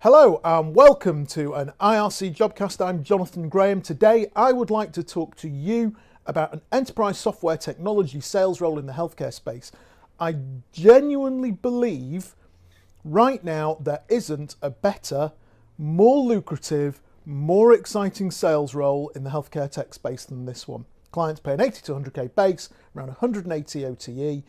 Hello and welcome to an IRC Jobcast. I'm Jonathan Graham. Today I would like to talk to you about an enterprise software technology sales role in the healthcare space. I genuinely believe right now there isn't a better, more lucrative, more exciting sales role in the healthcare tech space than this one. Clients pay an 80 to 100k base, around 180 OTE.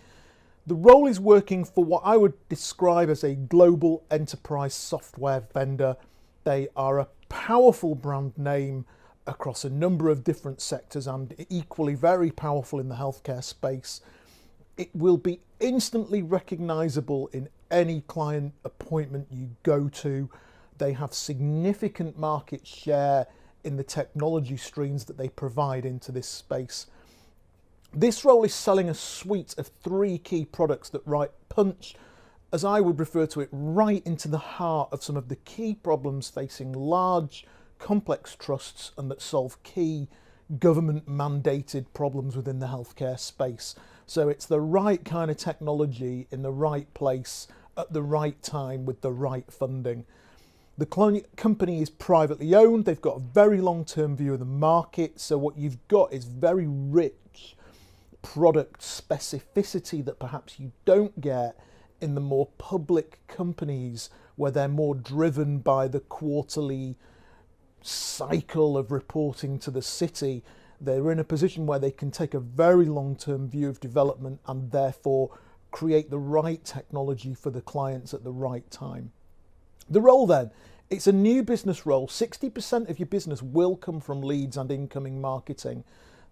The role is working for what I would describe as a global enterprise software vendor. They are a powerful brand name across a number of different sectors and equally very powerful in the healthcare space. It will be instantly recognizable in any client appointment you go to. They have significant market share in the technology streams that they provide into this space. This role is selling a suite of three key products that punch, as I would refer to it, right into the heart of some of the key problems facing large, complex trusts and that solve key government-mandated problems within the healthcare space. So it's the right kind of technology in the right place at the right time with the right funding. The company is privately owned. They've got a very long-term view of the market. So what you've got is very rich product specificity that perhaps you don't get in the more public companies where they're more driven by the quarterly cycle of reporting to the city. They're in a position where they can take a very long-term view of development and therefore create the right technology for the clients at the right time. The role then, it's a new business role. 60% of your business will come from leads and incoming marketing.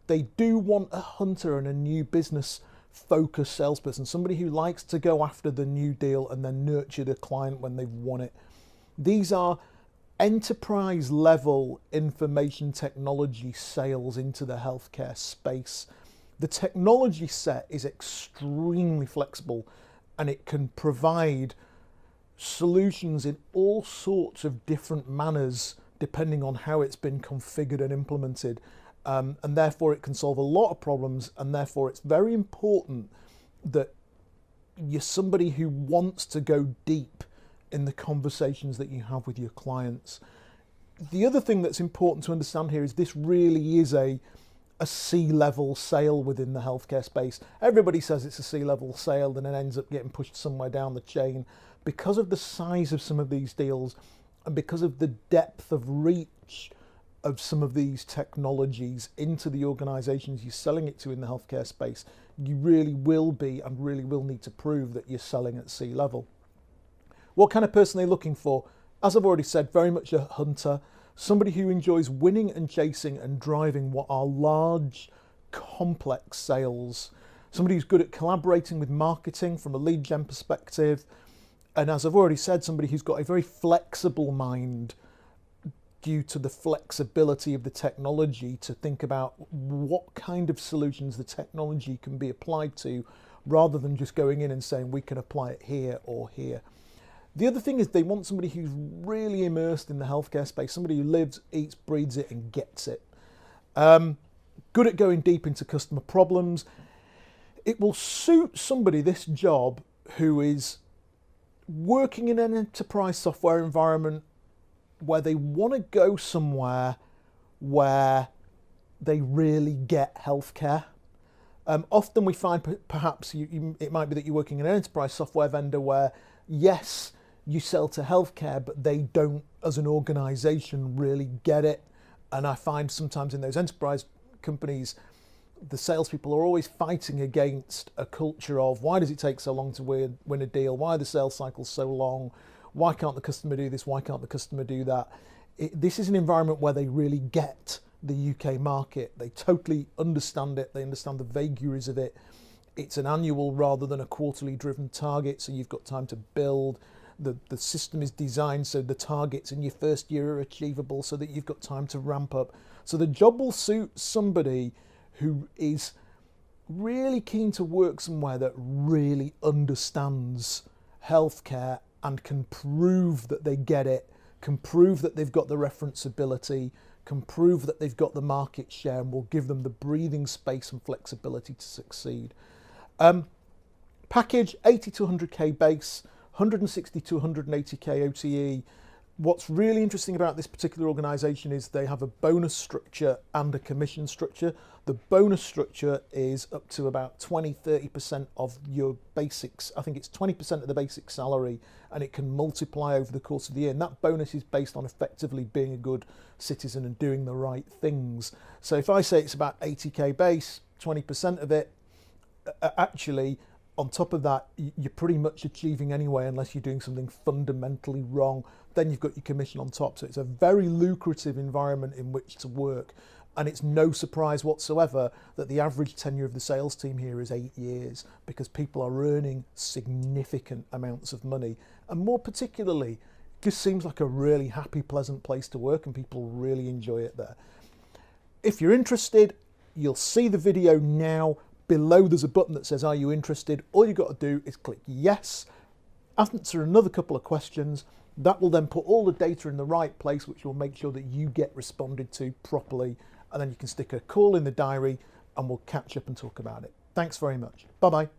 They do want a hunter and a new business focused salesperson, somebody who likes to go after the new deal and then nurture the client when they've won it. These are enterprise level information technology sales into the healthcare space. The technology set is extremely flexible and it can provide solutions in all sorts of different manners depending on how it's been configured and implemented. And therefore it can solve a lot of problems, and therefore it's very important that you're somebody who wants to go deep in the conversations that you have with your clients. The other thing that's important to understand here is this really is a C-level sale within the healthcare space. Everybody says it's a C-level sale and it ends up getting pushed somewhere down the chain. Because of the size of some of these deals and because of the depth of reach of some of these technologies into the organisations you're selling it to in the healthcare space, you really will be and really will need to prove that you're selling at C level. What kind of person are they looking for? As I've already said, very much a hunter, somebody who enjoys winning and chasing and driving what are large, complex sales, somebody who's good at collaborating with marketing from a lead gen perspective, and as I've already said, somebody who's got a very flexible mind due to the flexibility of the technology to think about what kind of solutions the technology can be applied to rather than just going in and saying we can apply it here or here. The other thing is they want somebody who's really immersed in the healthcare space, somebody who lives, eats, breathes it and gets it. Good at going deep into customer problems. It will suit somebody, this job, who is working in an enterprise software environment where they want to go somewhere where they really get healthcare. Often we find perhaps it might be that you're working in an enterprise software vendor where, yes, you sell to healthcare, but they don't, as an organisation, really get it. And I find sometimes in those enterprise companies, the salespeople are always fighting against a culture of why does it take so long to win a deal? Why are the sales cycles so long? Why can't the customer do this? Why can't the customer do that? This is an environment where they really get the UK market. They totally understand it. They understand the vagaries of it. It's an annual rather than a quarterly driven target, so you've got time to build. The system is designed so the targets in your first year are achievable so that you've got time to ramp up. So the job will suit somebody who is really keen to work somewhere that really understands healthcare and can prove that they get it, can prove that they've got the referenceability, can prove that they've got the market share and will give them the breathing space and flexibility to succeed. Package 80 to 100k base, 160 to 180k OTE. What's really interesting about this particular organisation is they have a bonus structure and a commission structure. The bonus structure is up to about 20-30% of your basics. I think it's 20% of the basic salary, and it can multiply over the course of the year. And that bonus is based on effectively being a good citizen and doing the right things. So if I say it's about 80k base, 20% of it, actually, on top of that, you're pretty much achieving anyway, unless you're doing something fundamentally wrong. Then you've got your commission on top. So it's a very lucrative environment in which to work. And it's no surprise whatsoever that the average tenure of the sales team here is 8 years, because people are earning significant amounts of money. And more particularly, it just seems like a really happy, pleasant place to work, and people really enjoy it there. If you're interested, you'll see the video now. Below there's a button that says, are you interested? All you've got to do is click yes, answer another couple of questions. That will then put all the data in the right place, which will make sure that you get responded to properly. And then you can stick a call in the diary and we'll catch up and talk about it. Thanks very much. Bye-bye.